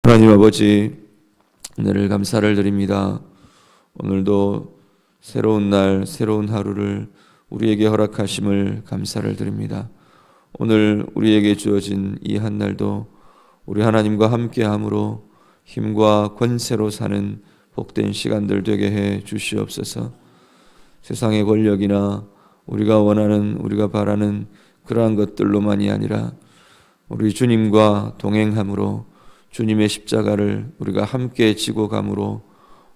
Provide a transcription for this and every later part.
하나님 아버지, 은혜를 감사를 드립니다. 오늘도 새로운 날, 새로운 하루를 우리에게 허락하심을 감사를 드립니다. 오늘 우리에게 주어진 이 한 날도 우리 하나님과 함께함으로 힘과 권세로 사는 복된 시간들 되게 해 주시옵소서. 세상의 권력이나 우리가 원하는, 우리가 바라는 그러한 것들로만이 아니라 우리 주님과 동행함으로 주님의 십자가를 우리가 함께 지고 감으로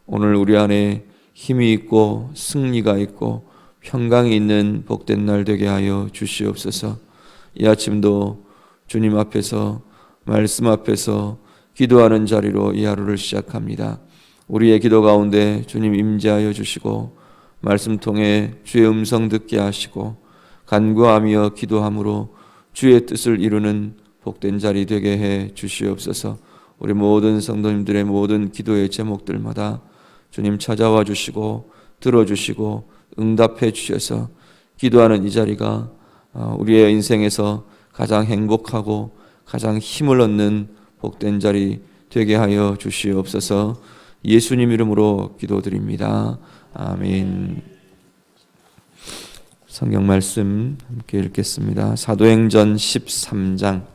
오늘 우리 안에 힘이 있고 승리가 있고 평강이 있는 복된 날 되게 하여 주시옵소서. 이 아침도 주님 앞에서, 말씀 앞에서 기도하는 자리로 이 하루를 시작합니다. 우리의 기도 가운데 주님 임재하여 주시고 말씀 통해 주의 음성 듣게 하시고 간구하며 기도함으로 주의 뜻을 이루는 복된 자리 되게 해 주시옵소서. 우리 모든 성도님들의 모든 기도의 제목들마다 주님 찾아와 주시고 들어주시고 응답해 주셔서 기도하는 이 자리가 우리의 인생에서 가장 행복하고 가장 힘을 얻는 복된 자리 되게 하여 주시옵소서. 예수님 이름으로 기도드립니다. 아멘. 성경 말씀 함께 읽겠습니다. 사도행전 13장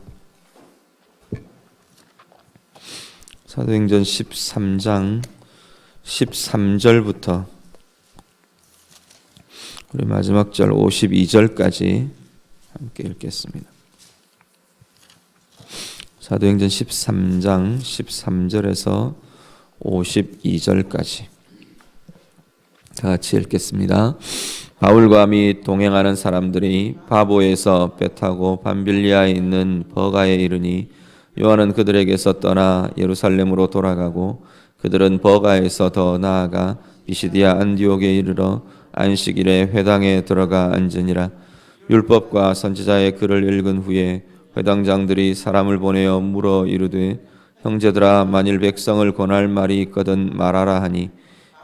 사도행전 13장 13절부터 우리 마지막 절 52절까지 함께 읽겠습니다. 사도행전 13장 13절에서 52절까지 다 같이 읽겠습니다. 바울과 및 동행하는 사람들이 바보에서 배 타고 밤빌리아에 있는 버가에 이르니 요한은 그들에게서 떠나 예루살렘으로 돌아가고 그들은 버가에서 더 나아가 비시디아 안디옥에 이르러 안식일에 회당에 들어가 앉으니라. 율법과 선지자의 글을 읽은 후에 회당장들이 사람을 보내어 물어 이르되 형제들아, 만일 백성을 권할 말이 있거든 말하라 하니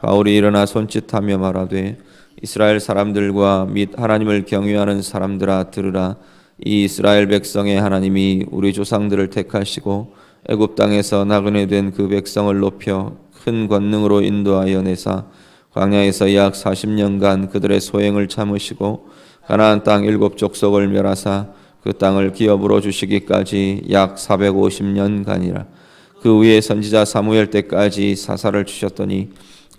바울이 일어나 손짓하며 말하되 이스라엘 사람들과 및 하나님을 경외하는 사람들아 들으라. 이 이스라엘 백성의 하나님이 우리 조상들을 택하시고 애굽 땅에서 나그네 된 그 백성을 높여 큰 권능으로 인도하여 내사 광야에서 약 40년간 그들의 소행을 참으시고 가나안 땅 7족속을 멸하사 그 땅을 기업으로 주시기까지 약 450년간이라. 그 후에 선지자 사무엘 때까지 사사를 주셨더니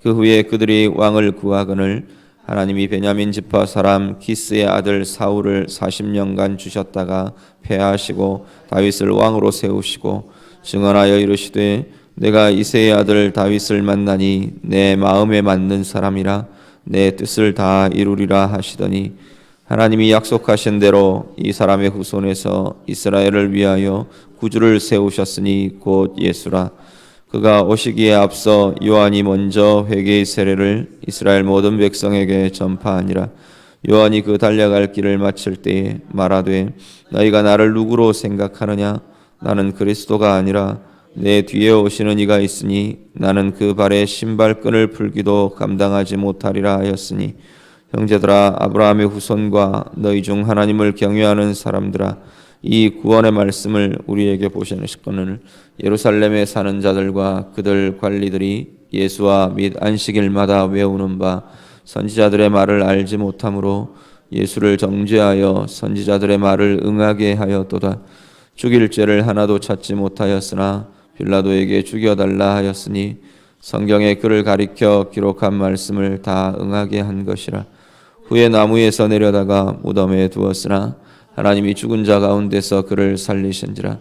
그 후에 그들이 왕을 구하거늘 하나님이 베냐민 지파 사람 기스의 아들 사울을 40년간 주셨다가 패하시고 다윗을 왕으로 세우시고 증언하여 이르시되 내가 이새의 아들 다윗을 만나니 내 마음에 맞는 사람이라 내 뜻을 다 이루리라 하시더니 하나님이 약속하신 대로 이 사람의 후손에서 이스라엘을 위하여 구주를 세우셨으니 곧 예수라. 그가 오시기에 앞서 요한이 먼저 회개의 세례를 이스라엘 모든 백성에게 전파하니라. 요한이 그 달려갈 길을 마칠 때에 말하되 너희가 나를 누구로 생각하느냐? 나는 그리스도가 아니라 내 뒤에 오시는 이가 있으니 나는 그 발에 신발끈을 풀기도 감당하지 못하리라 하였으니 형제들아, 아브라함의 후손과 너희 중 하나님을 경외하는 사람들아, 이 구원의 말씀을 우리에게 보시거늘 예루살렘에 사는 자들과 그들 관리들이 예수와 및 안식일마다 외우는 바 선지자들의 말을 알지 못하므로 예수를 정죄하여 선지자들의 말을 응하게 하였도다. 죽일 죄를 하나도 찾지 못하였으나 빌라도에게 죽여달라 하였으니 성경에 그를 가리켜 기록한 말씀을 다 응하게 한 것이라. 후에 나무에서 내려다가 무덤에 두었으나 하나님이 죽은 자 가운데서 그를 살리신지라.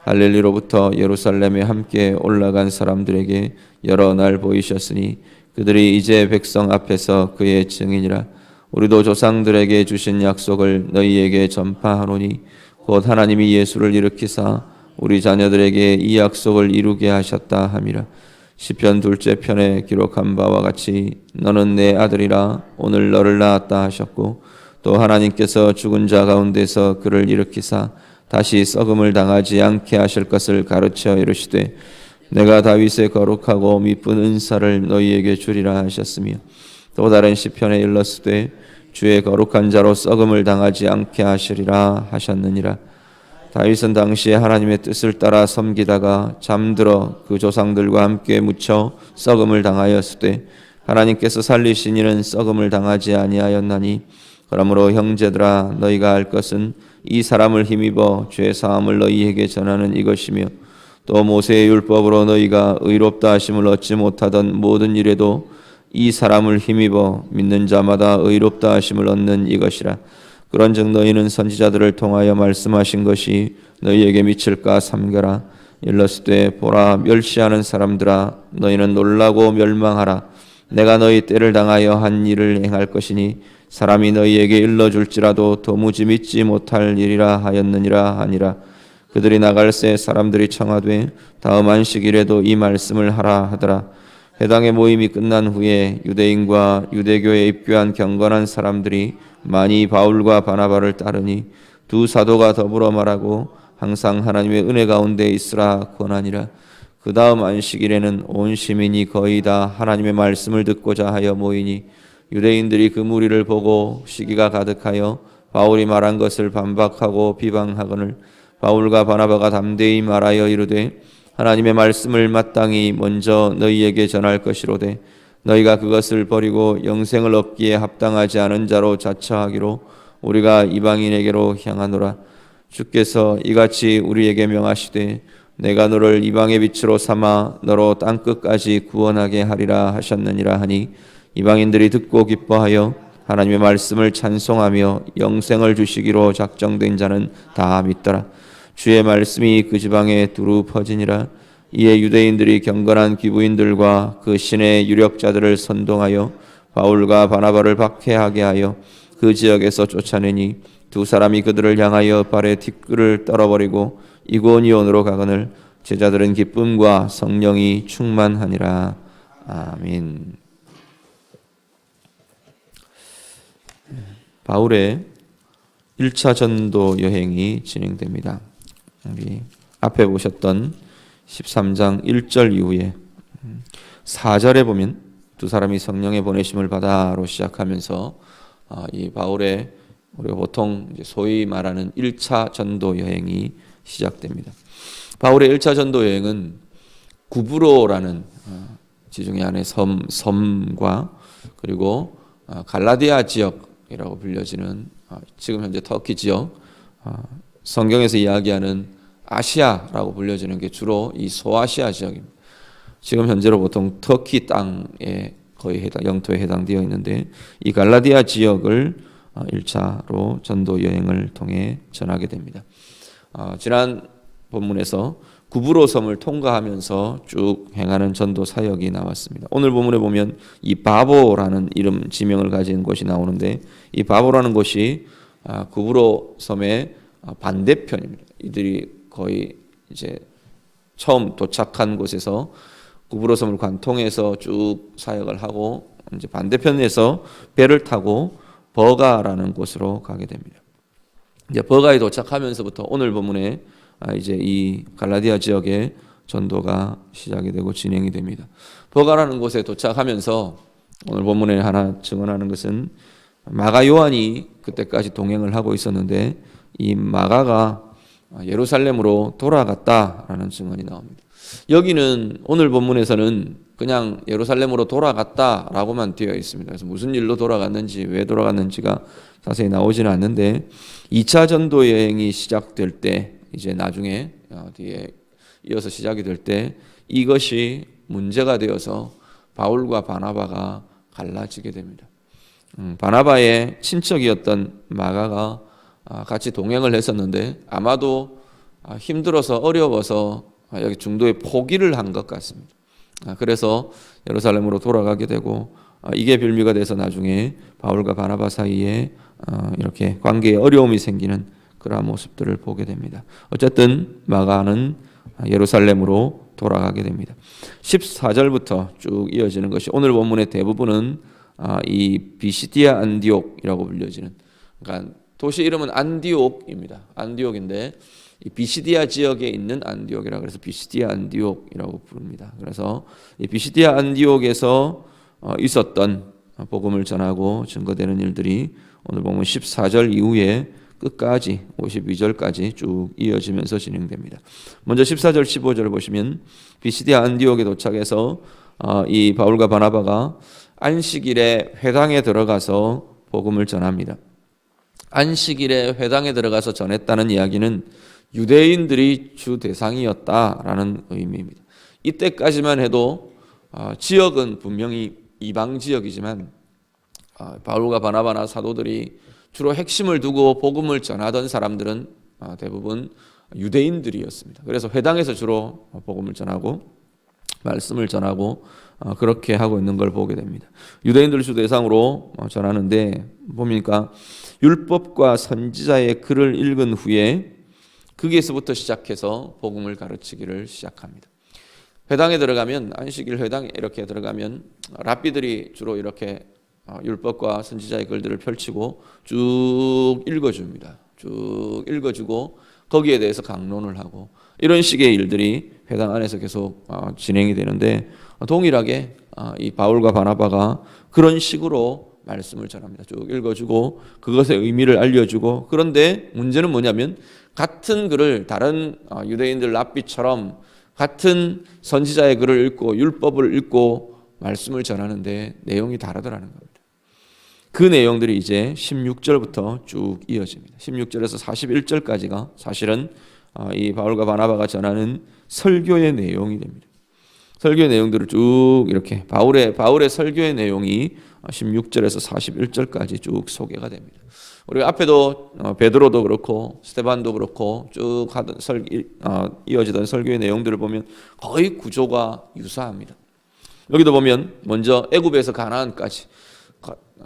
갈릴리로부터 예루살렘에 함께 올라간 사람들에게 여러 날 보이셨으니 그들이 이제 백성 앞에서 그의 증인이라. 우리도 조상들에게 주신 약속을 너희에게 전파하노니 곧 하나님이 예수를 일으키사 우리 자녀들에게 이 약속을 이루게 하셨다 함이라. 시편 2째 편에 기록한 바와 같이 너는 내 아들이라 오늘 너를 낳았다 하셨고 또 하나님께서 죽은 자 가운데서 그를 일으키사 다시 썩음을 당하지 않게 하실 것을 가르쳐 이르시되 내가 다윗의 거룩하고 미쁜 은사를 너희에게 주리라 하셨으며 또 다른 시편에 일렀으되 주의 거룩한 자로 썩음을 당하지 않게 하시리라 하셨느니라. 다윗은 당시에 하나님의 뜻을 따라 섬기다가 잠들어 그 조상들과 함께 묻혀 썩음을 당하였을 때 하나님께서 살리신 이는 썩음을 당하지 아니하였나니 그러므로 형제들아 너희가 알 것은 이 사람을 힘입어 죄 사함을 너희에게 전하는 이것이며 또 모세의 율법으로 너희가 의롭다 하심을 얻지 못하던 모든 일에도 이 사람을 힘입어 믿는 자마다 의롭다 하심을 얻는 이것이라. 그런즉 너희는 선지자들을 통하여 말씀하신 것이 너희에게 미칠까 삼겨라. 일렀으되 보라 멸시하는 사람들아 너희는 놀라고 멸망하라. 내가 너희 때를 당하여 한 일을 행할 것이니 사람이 너희에게 일러줄지라도 도무지 믿지 못할 일이라 하였느니라 하니라. 그들이 나갈새 사람들이 청하되 다음 안식일에도 이 말씀을 하라 하더라. 회당의 모임이 끝난 후에 유대인과 유대교에 입교한 경건한 사람들이 많이 바울과 바나바를 따르니 두 사도가 더불어 말하고 항상 하나님의 은혜 가운데 있으라 권하니라. 그 다음 안식일에는 온 시민이 거의 다 하나님의 말씀을 듣고자 하여 모이니 유대인들이 그 무리를 보고 시기가 가득하여 바울이 말한 것을 반박하고 비방하거늘 바울과 바나바가 담대히 말하여 이르되 하나님의 말씀을 마땅히 먼저 너희에게 전할 것이로되 너희가 그것을 버리고 영생을 얻기에 합당하지 않은 자로 자처하기로 우리가 이방인에게로 향하노라. 주께서 이같이 우리에게 명하시되 내가 너를 이방의 빛으로 삼아 너로 땅끝까지 구원하게 하리라 하셨느니라 하니 이방인들이 듣고 기뻐하여 하나님의 말씀을 찬송하며 영생을 주시기로 작정된 자는 다 믿더라. 주의 말씀이 그 지방에 두루 퍼지니라. 이에 유대인들이 경건한 기부인들과 그 신의 유력자들을 선동하여 바울과 바나바를 박해하게 하여 그 지역에서 쫓아내니 두 사람이 그들을 향하여 발에 티끌을 떨어버리고 이고니온으로 가거늘 제자들은 기쁨과 성령이 충만하니라. 아멘. 바울의 1차 전도 여행이 진행됩니다. 우리 앞에 보셨던 13장 1절 이후에 4절에 보면 두 사람이 성령의 보내심을 받아로 시작하면서 이 바울의 우리가 보통 이제 소위 말하는 1차 전도 여행이 시작됩니다. 바울의 1차 전도 여행은 구브로라는 지중해 안의 섬과 그리고 갈라디아 지역이라고 불려지는 지금 현재 터키 지역, 성경에서 이야기하는 아시아라고 불려지는 게 주로 이 소아시아 지역입니다. 지금 현재로 보통 터키 땅에 거의 영토에 해당되어 있는데 이 갈라디아 지역을 1차로 전도 여행을 통해 전하게 됩니다. 지난 본문에서 구브로 섬을 통과하면서 쭉 행하는 전도 사역이 나왔습니다. 오늘 본문에 보면 이 바보라는 이름 지명을 가진 곳이 나오는데 이 바보라는 곳이 구브로 섬의 반대편입니다. 이들이 거의 이제 처음 도착한 곳에서 구브로 섬을 관통해서 쭉 사역을 하고 이제 반대편에서 배를 타고 버가라는 곳으로 가게 됩니다. 이제 버가에 도착하면서부터 오늘 본문에 이제 이 갈라디아 지역의 전도가 시작이 되고 진행이 됩니다. 버가라는 곳에 도착하면서 오늘 본문에 하나 증언하는 것은 마가 요한이 그때까지 동행을 하고 있었는데 이 마가가 예루살렘으로 돌아갔다라는 증언이 나옵니다. 여기는 오늘 본문에서는 그냥 예루살렘으로 돌아갔다라고만 되어 있습니다. 그래서 무슨 일로 돌아갔는지 왜 돌아갔는지가 자세히 나오지는 않는데 2차 전도 여행이 시작될 때 이제 나중에 뒤에 이어서 시작이 될 때 이것이 문제가 되어서 바울과 바나바가 갈라지게 됩니다. 바나바의 친척이었던 마가가 같이 동행을 했었는데 아마도 힘들어서 어려워서 여기 중도에 포기를 한 것 같습니다. 그래서 예루살렘으로 돌아가게 되고 이게 빌미가 돼서 나중에 바울과 바나바 사이에 이렇게 관계에 어려움이 생기는 그러한 모습들을 보게 됩니다. 어쨌든 마가는 예루살렘으로 돌아가게 됩니다. 14절부터 쭉 이어지는 것이 오늘 본문의 대부분은 이 비시디아 안디옥이라고 불려지는, 그러니까 도시 이름은 안디옥입니다. 안디옥인데 이 비시디아 지역에 있는 안디옥이라 그래서 비시디아 안디옥이라고 부릅니다. 그래서 이 비시디아 안디옥에서 있었던 복음을 전하고 증거되는 일들이 오늘 보면 14절 이후에 끝까지 52절까지 쭉 이어지면서 진행됩니다. 먼저 14절 15절을 보시면 비시디아 안디옥에 도착해서 이 바울과 바나바가 안식일에 회당에 들어가서 복음을 전합니다. 안식일에 회당에 들어가서 전했다는 이야기는 유대인들이 주 대상이었다라는 의미입니다. 이때까지만 해도 지역은 분명히 이방 지역이지만 바울과 바나바나 사도들이 주로 핵심을 두고 복음을 전하던 사람들은 대부분 유대인들이었습니다. 그래서 회당에서 주로 복음을 전하고 말씀을 전하고 그렇게 하고 있는 걸 보게 됩니다. 유대인들 주 대상으로 전하는데 보니까 율법과 선지자의 글을 읽은 후에 거기에서부터 시작해서 복음을 가르치기를 시작합니다. 회당에 들어가면 안식일 회당에 이렇게 들어가면 랍비들이 주로 이렇게 율법과 선지자의 글들을 펼치고 쭉 읽어줍니다. 쭉 읽어주고 거기에 대해서 강론을 하고 이런 식의 일들이 회당 안에서 계속 진행이 되는데 동일하게 이 바울과 바나바가 그런 식으로 말씀을 전합니다. 쭉 읽어주고 그것의 의미를 알려주고 그런데 문제는 뭐냐면 같은 글을 다른 유대인들 랍비처럼 같은 선지자의 글을 읽고 율법을 읽고 말씀을 전하는데 내용이 다르더라는 겁니다. 그 내용들이 이제 16절부터 쭉 이어집니다. 16절에서 41절까지가 사실은 이 바울과 바나바가 전하는 설교의 내용이 됩니다. 설교의 내용들을 쭉 이렇게 바울의 설교의 내용이 16절에서 41절까지 쭉 소개가 됩니다. 우리가 앞에도 베드로도 그렇고 스데반도 그렇고 쭉 하던 이어지던 설교의 내용들을 보면 거의 구조가 유사합니다. 여기도 보면 먼저 애굽에서 가나안까지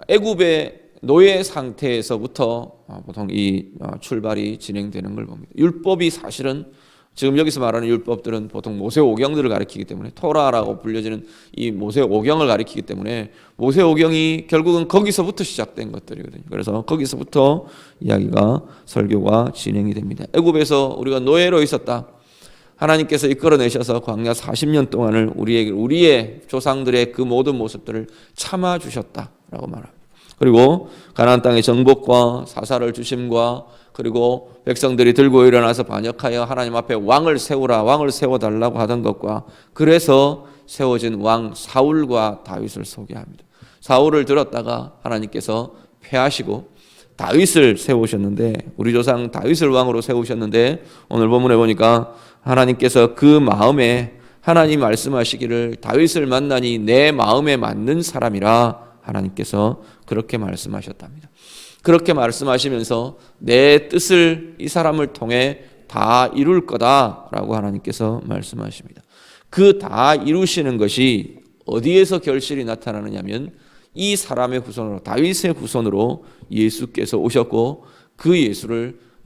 애굽의 노예 상태에서부터 보통 이 출발이 진행되는 걸 봅니다. 율법이 사실은 지금 여기서 말하는 율법들은 보통 모세오경들을 가리키기 때문에 토라라고 불려지는 이 모세오경을 가리키기 때문에 모세오경이 결국은 거기서부터 시작된 것들이거든요. 그래서 거기서부터 이야기가 설교가 진행이 됩니다. 애굽에서 우리가 노예로 있었다. 하나님께서 이끌어내셔서 광야 40년 동안을 우리의 조상들의 그 모든 모습들을 참아주셨다라고 말합니다. 그리고 가나안 땅의 정복과 사사를 주심과 그리고 백성들이 들고 일어나서 반역하여 하나님 앞에 왕을 세우라, 왕을 세워달라고 하던 것과 그래서 세워진 왕 사울과 다윗을 소개합니다. 사울을 들었다가 하나님께서 패하시고 다윗을 세우셨는데 우리 조상 다윗을 왕으로 세우셨는데 오늘 본문에 보니까 하나님께서 그 마음에 하나님 말씀하시기를 다윗을 만나니 내 마음에 맞는 사람이라 하나님께서 그렇게 말씀하셨답니다. 그렇게 말씀하시면서 내 뜻을 이 사람을 통해 다 이룰 거다라고 하나님께서 말씀하십니다. 그 다 이루시는 것이 어디에서 결실이 나타나느냐면 이 사람의 후손으로 다윗의 후손으로 예수께서 오셨고 그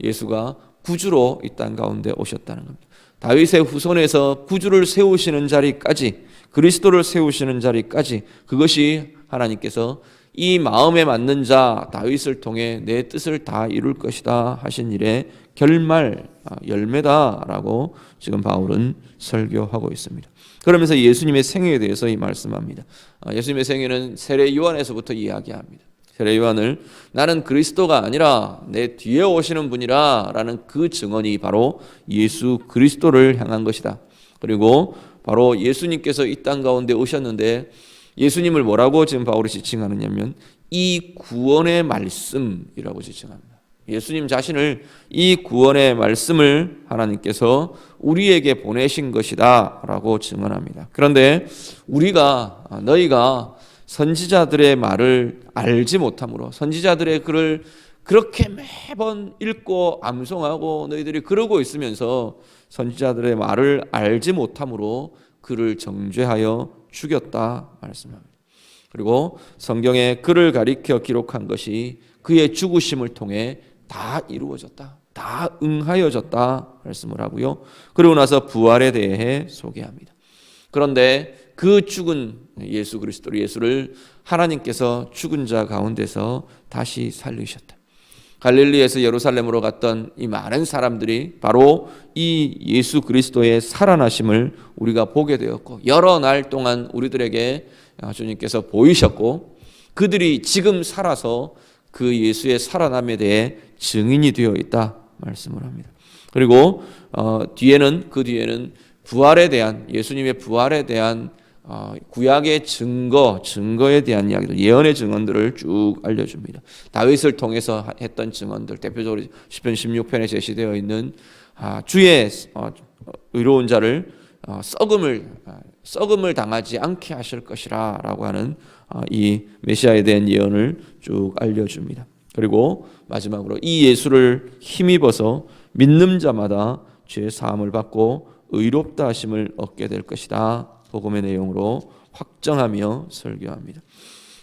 예수가 구주로 이 땅 가운데 오셨다는 겁니다. 다윗의 후손에서 구주를 세우시는 자리까지 그리스도를 세우시는 자리까지 그것이 하나님께서 이 마음에 맞는 자 다윗을 통해 내 뜻을 다 이룰 것이다 하신 일의 결말 열매다라고 지금 바울은 설교하고 있습니다. 그러면서 예수님의 생애에 대해서 말씀합니다. 예수님의 생애는 세례 요한에서부터 이야기합니다. 세례 요한을 나는 그리스도가 아니라 내 뒤에 오시는 분이라 라는 그 증언이 바로 예수 그리스도를 향한 것이다. 그리고 바로 예수님께서 이 땅 가운데 오셨는데 예수님을 뭐라고 지금 바울이 지칭하느냐면 이 구원의 말씀이라고 지칭합니다. 예수님 자신을 이 구원의 말씀을 하나님께서 우리에게 보내신 것이다 라고 증언합니다. 그런데 너희가 선지자들의 말을 알지 못함으로 선지자들의 글을 그렇게 매번 읽고 암송하고 너희들이 그러고 있으면서 선지자들의 말을 알지 못함으로 그를 정죄하여 죽였다 말씀합니다. 그리고 성경에 그를 가리켜 기록한 것이 그의 죽으심을 통해 다 이루어졌다. 다 응하여졌다 말씀을 하고요. 그리고 나서 부활에 대해 소개합니다. 그런데 그 죽은 예수 그리스도 예수를 하나님께서 죽은 자 가운데서 다시 살리셨다. 갈릴리에서 예루살렘으로 갔던 이 많은 사람들이 바로 이 예수 그리스도의 살아나심을 우리가 보게 되었고 여러 날 동안 우리들에게 주님께서 보이셨고 그들이 지금 살아서 그 예수의 살아남에 대해 증인이 되어 있다 말씀을 합니다. 그리고 그 뒤에는 부활에 대한, 예수님의 부활에 대한 구약의 증거에 대한 이야기들, 예언의 증언들을 쭉 알려줍니다. 다윗을 통해서 했던 증언들, 대표적으로 시편 16편에 제시되어 있는 주의 의로운 자를 썩음을 당하지 않게 하실 것이라 라고 하는 이 메시아에 대한 예언을 쭉 알려줍니다. 그리고 마지막으로 이 예수를 힘입어서 믿는 자마다 죄 사함을 받고 의롭다 하심을 얻게 될 것이다, 복음의 내용으로 확정하며 설교합니다.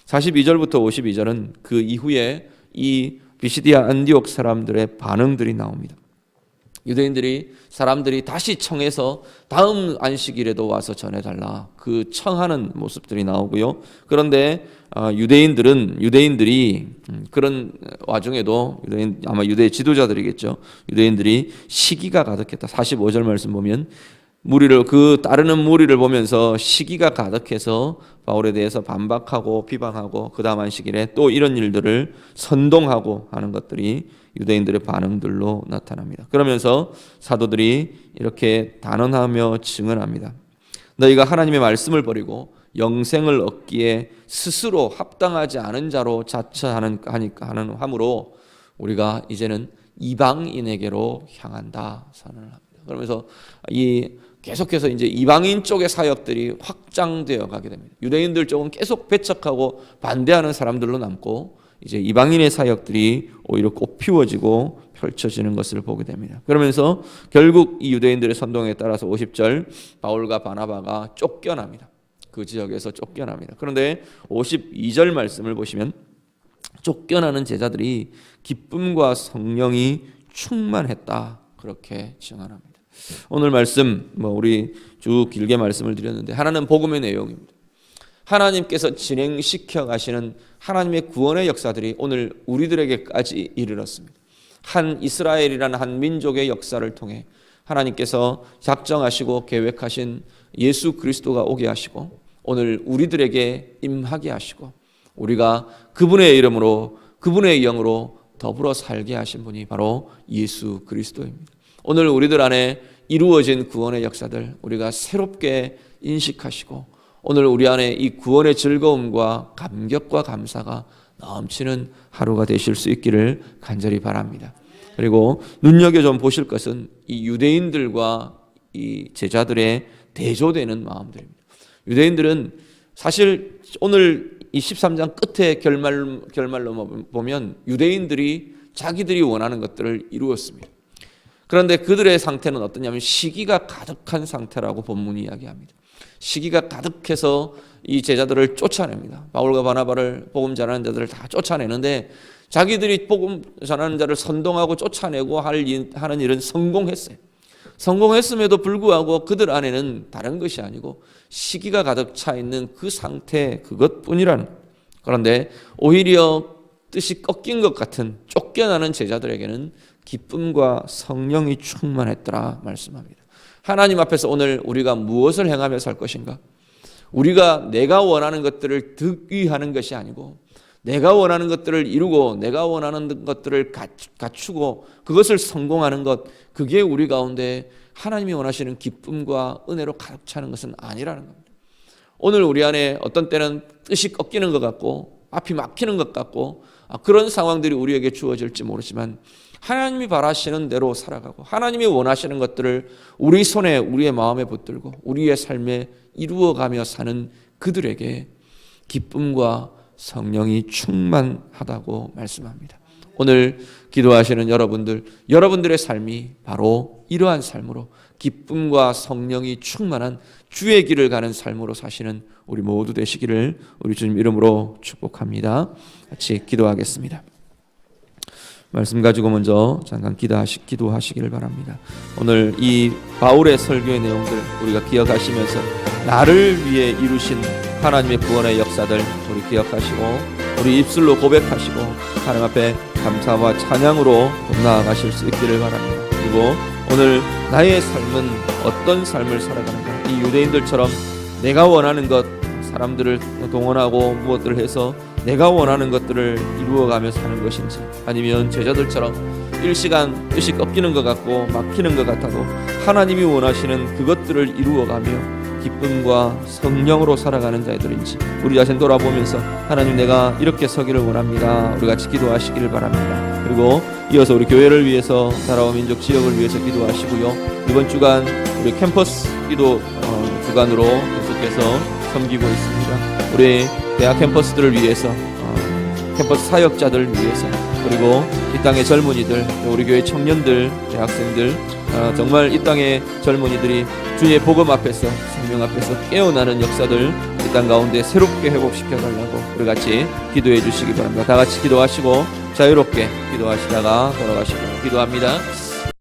42절부터 52절은 그 이후에 이 비시디아 안디옥 사람들의 반응들이 나옵니다. 사람들이 다시 청해서 다음 안식일에도 와서 전해달라, 그 청하는 모습들이 나오고요. 그런데 유대인들이 그런 와중에도 아마 유대 지도자들이겠죠. 유대인들이 시기가 가득했다. 45절 말씀 보면 따르는 무리를 보면서 시기가 가득해서 바울에 대해서 반박하고 비방하고 그 다음 안식일에 또 이런 일들을 선동하고 하는 것들이 유대인들의 반응들로 나타납니다. 그러면서 사도들이 이렇게 단언하며 증언합니다. 너희가 하나님의 말씀을 버리고 영생을 얻기에 스스로 합당하지 않은 자로 자처하는 함으로 우리가 이제는 이방인에게로 향한다 선언을 합니다. 그러면서 계속해서 이제 이방인 쪽의 사역들이 확장되어 가게 됩니다. 유대인들 쪽은 계속 배척하고 반대하는 사람들로 남고 이제 이방인의 사역들이 오히려 꽃피워지고 펼쳐지는 것을 보게 됩니다. 그러면서 결국 이 유대인들의 선동에 따라서 50절 바울과 바나바가 쫓겨납니다. 그 지역에서 쫓겨납니다. 그런데 52절 말씀을 보시면 쫓겨나는 제자들이 기쁨과 성령이 충만했다, 그렇게 증언합니다. 오늘 말씀 우리 쭉 길게 말씀을 드렸는데 하나는 복음의 내용입니다. 하나님께서 진행시켜 가시는 하나님의 구원의 역사들이 오늘 우리들에게까지 이르렀습니다. 한 이스라엘이라는 한 민족의 역사를 통해 하나님께서 작정하시고 계획하신 예수 그리스도가 오게 하시고 오늘 우리들에게 임하게 하시고 우리가 그분의 이름으로 그분의 영으로 더불어 살게 하신 분이 바로 예수 그리스도입니다. 오늘 우리들 안에 이루어진 구원의 역사들 우리가 새롭게 인식하시고 오늘 우리 안에 이 구원의 즐거움과 감격과 감사가 넘치는 하루가 되실 수 있기를 간절히 바랍니다. 그리고 눈여겨 좀 보실 것은 이 유대인들과 이 제자들의 대조되는 마음들입니다. 유대인들은 사실 오늘 이 13장 끝에 결말로 보면 유대인들이 자기들이 원하는 것들을 이루었습니다. 그런데 그들의 상태는 어떠냐면 시기가 가득한 상태라고 본문이 이야기합니다. 시기가 가득해서 이 제자들을 쫓아냅니다. 바울과 바나바를 복음 전하는 자들을 다 쫓아내는데 자기들이 복음 전하는 자를 선동하고 쫓아내고 하는 일은 성공했어요. 성공했음에도 불구하고 그들 안에는 다른 것이 아니고 시기가 가득 차 있는 그 상태 그것뿐이라는. 그런데 오히려 뜻이 꺾인 것 같은 쫓겨나는 제자들에게는 기쁨과 성령이 충만했더라 말씀합니다. 하나님 앞에서 오늘 우리가 무엇을 행하며 살 것인가? 우리가 내가 원하는 것들을 득위하는 것이 아니고 내가 원하는 것들을 이루고 내가 원하는 것들을 갖추고 그것을 성공하는 것, 그게 우리 가운데 하나님이 원하시는 기쁨과 은혜로 가득 차는 것은 아니라는 겁니다. 오늘 우리 안에 어떤 때는 뜻이 꺾이는 것 같고 앞이 막히는 것 같고 그런 상황들이 우리에게 주어질지 모르지만 하나님이 바라시는 대로 살아가고 하나님이 원하시는 것들을 우리 손에 우리의 마음에 붙들고 우리의 삶에 이루어가며 사는 그들에게 기쁨과 성령이 충만하다고 말씀합니다. 오늘 기도하시는 여러분들의 삶이 바로 이러한 삶으로 기쁨과 성령이 충만한 주의 길을 가는 삶으로 사시는 우리 모두 되시기를 우리 주님 이름으로 축복합니다. 같이 기도하겠습니다. 말씀 가지고 먼저 잠깐 기도하시기를 바랍니다. 오늘 이 바울의 설교의 내용들 우리가 기억하시면서 나를 위해 이루신 하나님의 구원의 역사들 우리 기억하시고 우리 입술로 고백하시고 하나님 앞에 감사와 찬양으로 나아가실 수 있기를 바랍니다. 그리고 오늘 나의 삶은 어떤 삶을 살아가는가? 이 유대인들처럼 내가 원하는 것, 사람들을 동원하고 무엇들을 해서 내가 원하는 것들을 이루어가며 사는 것인지, 아니면 제자들처럼 일시간 뜻이 꺾이는 것 같고 막히는 것 같아도 하나님이 원하시는 그것들을 이루어가며 기쁨과 성령으로 살아가는 자들인지 우리 자신 돌아보면서 하나님, 내가 이렇게 서기를 원합니다. 우리 같이 기도하시기를 바랍니다. 그리고 이어서 우리 교회를 위해서, 나라와 민족 지역을 위해서 기도하시고요. 이번 주간 우리 캠퍼스 기도 주간으로 계속해서 섬기고 있습니다. 우리 대학 캠퍼스들을 위해서, 캠퍼스 사역자들 위해서, 그리고 이 땅의 젊은이들, 우리 교회 청년들, 대학생들, 정말 이 땅의 젊은이들이 주의 복음 앞에서, 생명 앞에서 깨어나는 역사들 이 땅 가운데 새롭게 회복시켜 달라고 우리 같이 기도해 주시기 바랍니다. 다 같이 기도하시고 자유롭게 기도하시다가 돌아가시고 기도합니다.